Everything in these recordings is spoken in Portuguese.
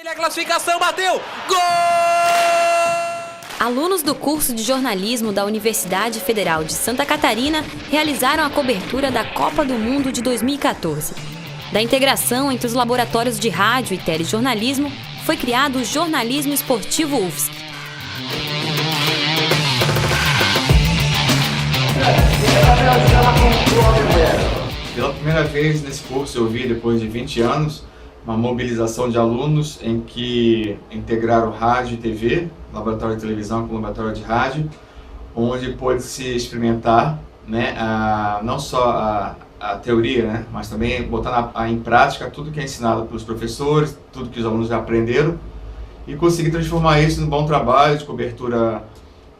A classificação, bateu! Gol! Alunos do curso de jornalismo da Universidade Federal de Santa Catarina realizaram a cobertura da Copa do Mundo de 2014. Da integração entre os laboratórios de rádio e telejornalismo, foi criado o Jornalismo Esportivo UFSC. Pela primeira vez nesse curso eu vi, depois de 20 anos, uma mobilização de alunos em que integraram rádio e TV, laboratório de televisão com laboratório de rádio, onde pôde se experimentar, né, não só a teoria, né, mas também botar em prática tudo que é ensinado pelos professores, tudo que os alunos já aprenderam, e conseguir transformar isso num bom trabalho de cobertura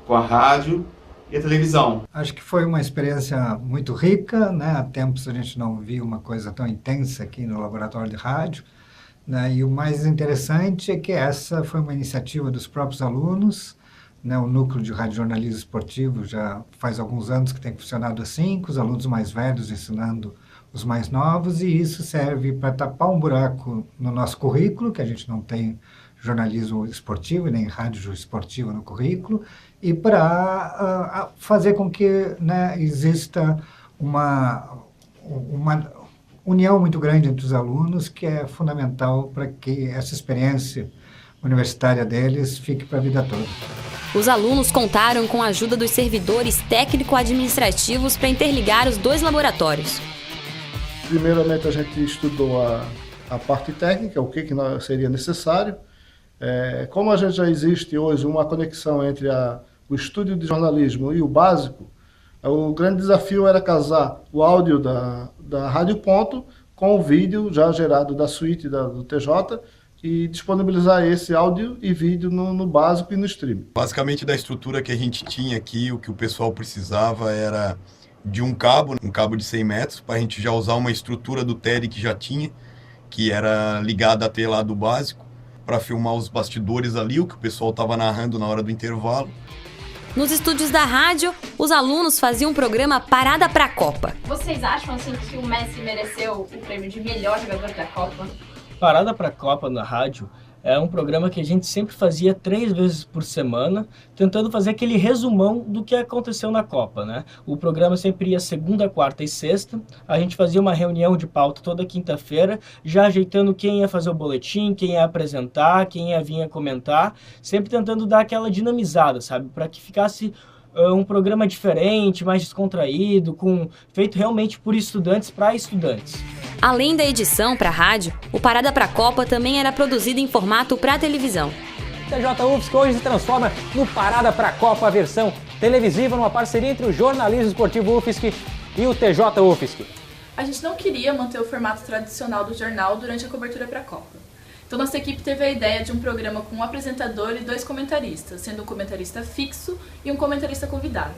com a rádio e a televisão. Acho que foi uma experiência muito rica, né? Há tempos a gente não viu uma coisa tão intensa aqui no laboratório de rádio, né? E o mais interessante é que essa foi uma iniciativa dos próprios alunos, né? O núcleo de radiojornalismo esportivo já faz alguns anos que tem funcionado assim, com os alunos mais velhos ensinando os mais novos, e isso serve para tapar um buraco no nosso currículo, que a gente não tem jornalismo esportivo e nem rádio esportivo no currículo, e para fazer com que, né, exista uma união muito grande entre os alunos, que é fundamental para que essa experiência universitária deles fique para a vida toda. Os alunos contaram com a ajuda dos servidores técnico-administrativos para interligar os dois laboratórios. Primeiramente, a gente estudou a parte técnica, o que seria necessário. Como a gente já existe hoje uma conexão entre o estúdio de jornalismo e o básico, o grande desafio era casar o áudio da Rádio Ponto com o vídeo já gerado da suíte do TJ e disponibilizar esse áudio e vídeo no básico e no stream. Basicamente, da estrutura que a gente tinha aqui, o que o pessoal precisava era de um cabo de 100 metros, para a gente já usar uma estrutura do TED que já tinha, que era ligada até lá do básico, para filmar os bastidores ali, o que o pessoal estava narrando na hora do intervalo. Nos estúdios da rádio, os alunos faziam um programa Parada pra Copa. Vocês acham assim que o Messi mereceu o prêmio de melhor jogador da Copa? Parada pra Copa na rádio é um programa que a gente sempre fazia 3 vezes por semana, tentando fazer aquele resumão do que aconteceu na Copa, né? O programa sempre ia segunda, quarta e sexta. A gente fazia uma reunião de pauta toda quinta-feira, já ajeitando quem ia fazer o boletim, quem ia apresentar, quem ia vir comentar, sempre tentando dar aquela dinamizada, sabe? Para que ficasse um programa diferente, mais descontraído, feito realmente por estudantes para estudantes. Além da edição para rádio, o Parada pra Copa também era produzido em formato para televisão. O TJ UFSC hoje se transforma no Parada pra Copa, a versão televisiva, numa parceria entre o Jornalismo Esportivo UFSC e o TJ UFSC. A gente não queria manter o formato tradicional do jornal durante a cobertura para a Copa. Então nossa equipe teve a ideia de um programa com um apresentador e 2 comentaristas, sendo um comentarista fixo e um comentarista convidado.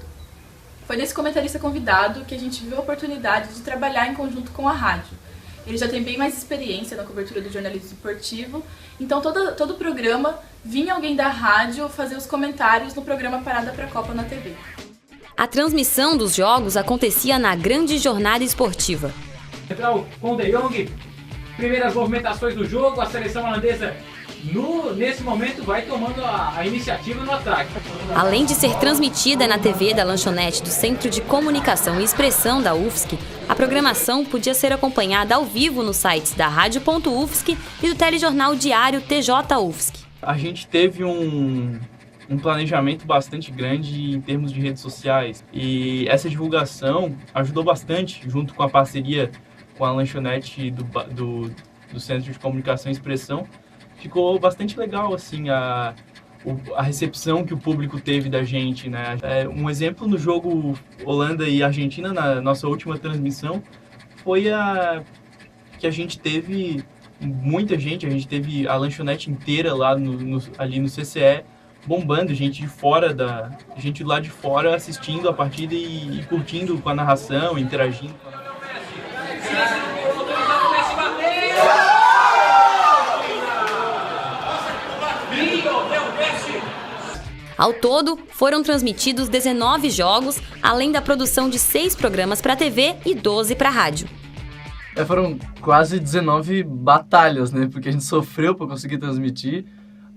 Foi nesse comentarista convidado que a gente viu a oportunidade de trabalhar em conjunto com a rádio. Ele já tem bem mais experiência na cobertura do jornalismo esportivo, então todo o programa vinha alguém da rádio fazer os comentários no programa Parada pra Copa na TV. A transmissão dos jogos acontecia na grande jornada esportiva. Central com De Jong, primeiras movimentações do jogo, a seleção holandesa nesse momento vai tomando a iniciativa no ataque. Além de ser transmitida na TV da lanchonete do Centro de Comunicação e Expressão da UFSC, a programação podia ser acompanhada ao vivo nos sites da Rádio.UFSC e do telejornal diário TJ UFSC. A gente teve um planejamento bastante grande em termos de redes sociais, e essa divulgação ajudou bastante, junto com a parceria com a lanchonete do Centro de Comunicação e Expressão. Ficou bastante legal assim a recepção que o público teve da gente, né? Um exemplo no jogo Holanda e Argentina, na nossa última transmissão, foi que a gente teve muita gente, a gente teve a lanchonete inteira lá ali no CCE, bombando, gente lá de fora assistindo a partida e curtindo com a narração, interagindo. Ao todo, foram transmitidos 19 jogos, além da produção de 6 programas para TV e 12 para rádio. Foram quase 19 batalhas, né? Porque a gente sofreu para conseguir transmitir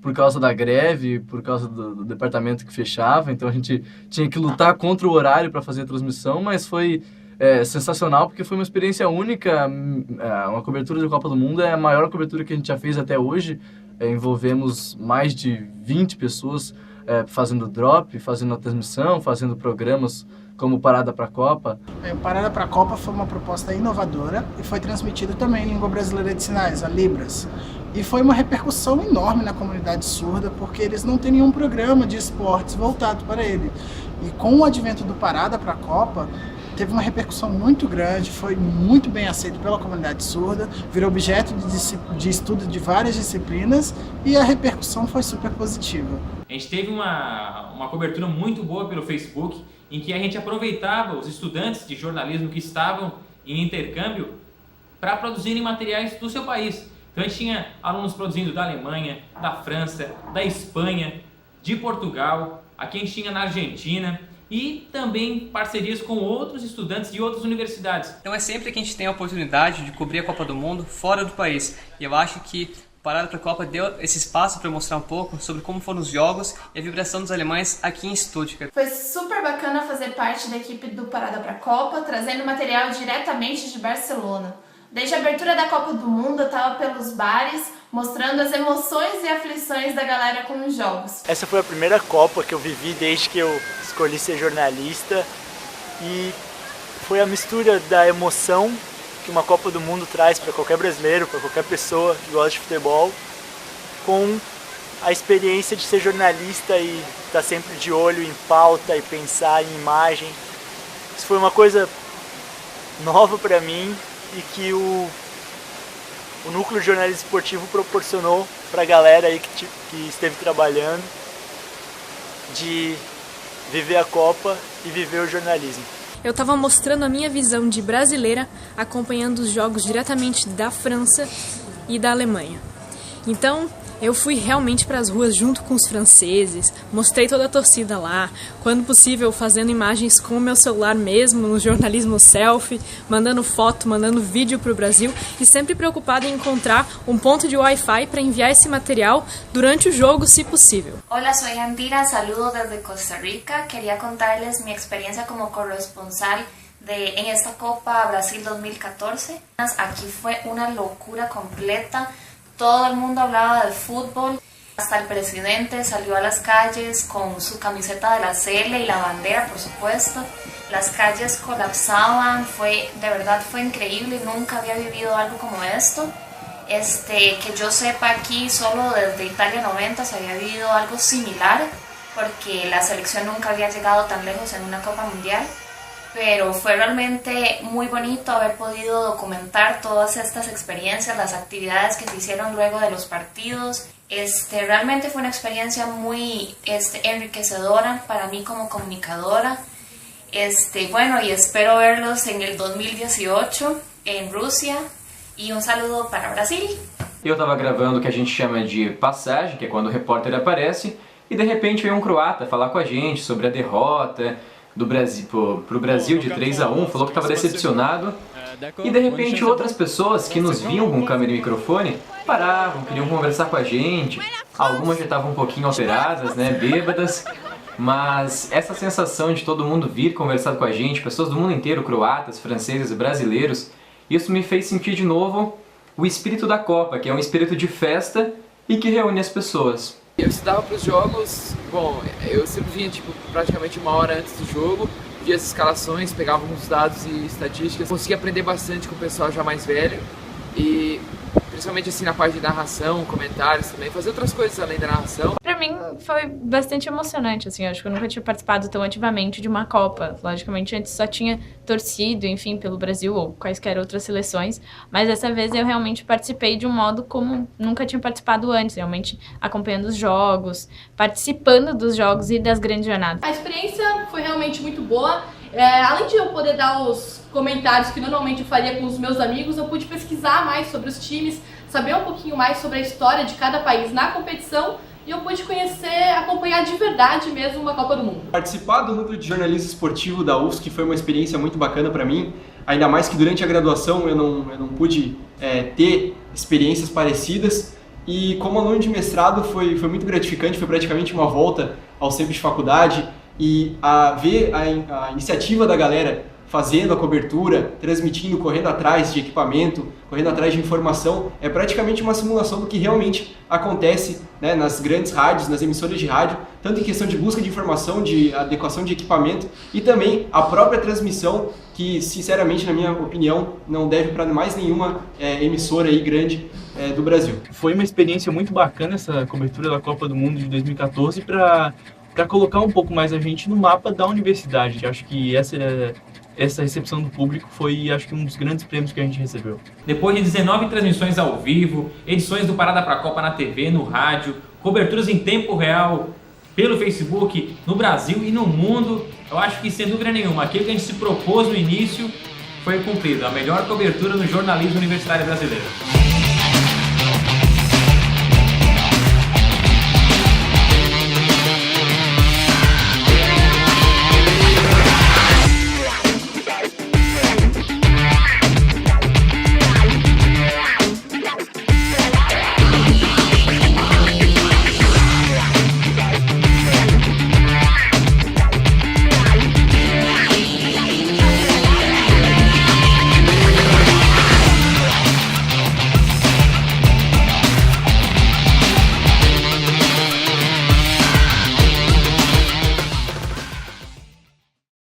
por causa da greve, por causa do departamento que fechava. Então a gente tinha que lutar contra o horário para fazer a transmissão, mas foi sensacional porque foi uma experiência única. Uma cobertura da Copa do Mundo é a maior cobertura que a gente já fez até hoje. Envolvemos mais de 20 pessoas fazendo drop, fazendo a transmissão, fazendo programas como Parada para a Copa. O Parada para a Copa foi uma proposta inovadora e foi transmitido também em língua brasileira de sinais, a Libras. E foi uma repercussão enorme na comunidade surda, porque eles não têm nenhum programa de esportes voltado para ele. E com o advento do Parada para a Copa, teve uma repercussão muito grande, foi muito bem aceito pela comunidade surda, virou objeto de estudo de várias disciplinas e a repercussão foi super positiva. A gente teve uma cobertura muito boa pelo Facebook, em que a gente aproveitava os estudantes de jornalismo que estavam em intercâmbio para produzirem materiais do seu país. Então a gente tinha alunos produzindo da Alemanha, da França, da Espanha, de Portugal, aqui a gente tinha na Argentina e também parcerias com outros estudantes de outras universidades. Então é sempre que a gente tem a oportunidade de cobrir a Copa do Mundo fora do país. E eu acho que Parada para a Copa deu esse espaço para mostrar um pouco sobre como foram os jogos e a vibração dos alemães aqui em Stuttgart. Foi super bacana fazer parte da equipe do Parada para a Copa, trazendo material diretamente de Barcelona. Desde a abertura da Copa do Mundo, eu estava pelos bares, mostrando as emoções e aflições da galera com os jogos. Essa foi a primeira Copa que eu vivi desde que eu escolhi ser jornalista e foi a mistura da emoção que uma Copa do Mundo traz para qualquer brasileiro, para qualquer pessoa que gosta de futebol, com a experiência de ser jornalista e estar sempre de olho em pauta e pensar em imagem. Isso foi uma coisa nova para mim e que o Núcleo de Jornalismo Esportivo proporcionou para a galera aí que esteve trabalhando de viver a Copa e viver o jornalismo. Eu estava mostrando a minha visão de brasileira, acompanhando os jogos diretamente da França e da Alemanha. Então, eu fui realmente para as ruas junto com os franceses, mostrei toda a torcida lá, quando possível fazendo imagens com o meu celular mesmo, no jornalismo selfie, mandando foto, mandando vídeo para o Brasil e sempre preocupada em encontrar um ponto de Wi-Fi para enviar esse material durante o jogo, se possível. Hola, soy Andira, saludo desde Costa Rica. Quería contarles mi experiencia como corresponsal en esta Copa Brasil 2014. Aquí fue una locura completa. Todo el mundo hablaba de fútbol, hasta el presidente salió a las calles con su camiseta de la CL y la bandera, por supuesto. Las calles colapsaban, de verdad fue increíble, nunca había vivido algo como esto. Que yo sepa, aquí solo desde Italia 90 se había vivido algo similar, porque la selección nunca había llegado tan lejos en una Copa Mundial. Pero fue realmente muy bonito haber podido documentar todas estas experiencias, las actividades que se hicieron luego de los partidos. Realmente fue una experiencia muy enriquecedora para mí como comunicadora. Bueno, y espero verlos en el 2018 en Rusia. E um saludo para o Brasil. Eu estava gravando o que a gente chama de passagem, que é quando o repórter aparece, e de repente veio um croata falar com a gente sobre a derrota do Brasil pro Brasil de 3-1, falou que estava decepcionado, e de repente outras pessoas que nos viam com câmera e microfone paravam, queriam conversar com a gente, algumas já estavam um pouquinho alteradas, né, bêbadas, mas essa sensação de todo mundo vir conversar com a gente, pessoas do mundo inteiro, croatas, franceses, brasileiros, isso me fez sentir de novo o espírito da Copa, que é um espírito de festa e que reúne as pessoas. Eu estudava para os jogos, bom, eu sempre vinha praticamente uma hora antes do jogo, via as escalações, pegava alguns dados e estatísticas, conseguia aprender bastante com o pessoal já mais velho e principalmente assim na parte de narração, comentários também, fazer outras coisas além da narração. Pra mim foi bastante emocionante, assim, eu acho que eu nunca tinha participado tão ativamente de uma Copa. Logicamente antes só tinha torcido, enfim, pelo Brasil ou quaisquer outras seleções, mas dessa vez eu realmente participei de um modo como nunca tinha participado antes, realmente acompanhando os jogos, participando dos jogos e das grandes jornadas. A experiência foi realmente muito boa. Além de eu poder dar os comentários que normalmente eu faria com os meus amigos, eu pude pesquisar mais sobre os times, saber um pouquinho mais sobre a história de cada país na competição e eu pude conhecer, acompanhar de verdade mesmo uma Copa do Mundo. Participar do Núcleo de Jornalismo Esportivo da UFSC foi uma experiência muito bacana para mim. ainda mais que durante a graduação eu não pude ter experiências parecidas. E como aluno de mestrado foi muito gratificante, foi praticamente uma volta aos tempos de faculdade, e ver a iniciativa da galera fazendo a cobertura, transmitindo, correndo atrás de equipamento, correndo atrás de informação, é praticamente uma simulação do que realmente acontece, né, nas grandes rádios, nas emissoras de rádio, tanto em questão de busca de informação, de adequação de equipamento e também a própria transmissão, que sinceramente, na minha opinião, não deve para mais nenhuma emissora aí grande do Brasil. Foi uma experiência muito bacana essa cobertura da Copa do Mundo de 2014 para colocar um pouco mais a gente no mapa da universidade. Eu acho que essa recepção do público foi, acho que, um dos grandes prêmios que a gente recebeu. Depois de 19 transmissões ao vivo, edições do Parada pra Copa na TV, no rádio, coberturas em tempo real pelo Facebook, no Brasil e no mundo, eu acho que, sem dúvida nenhuma, aquilo que a gente se propôs no início foi cumprido. A melhor cobertura no jornalismo universitário brasileiro.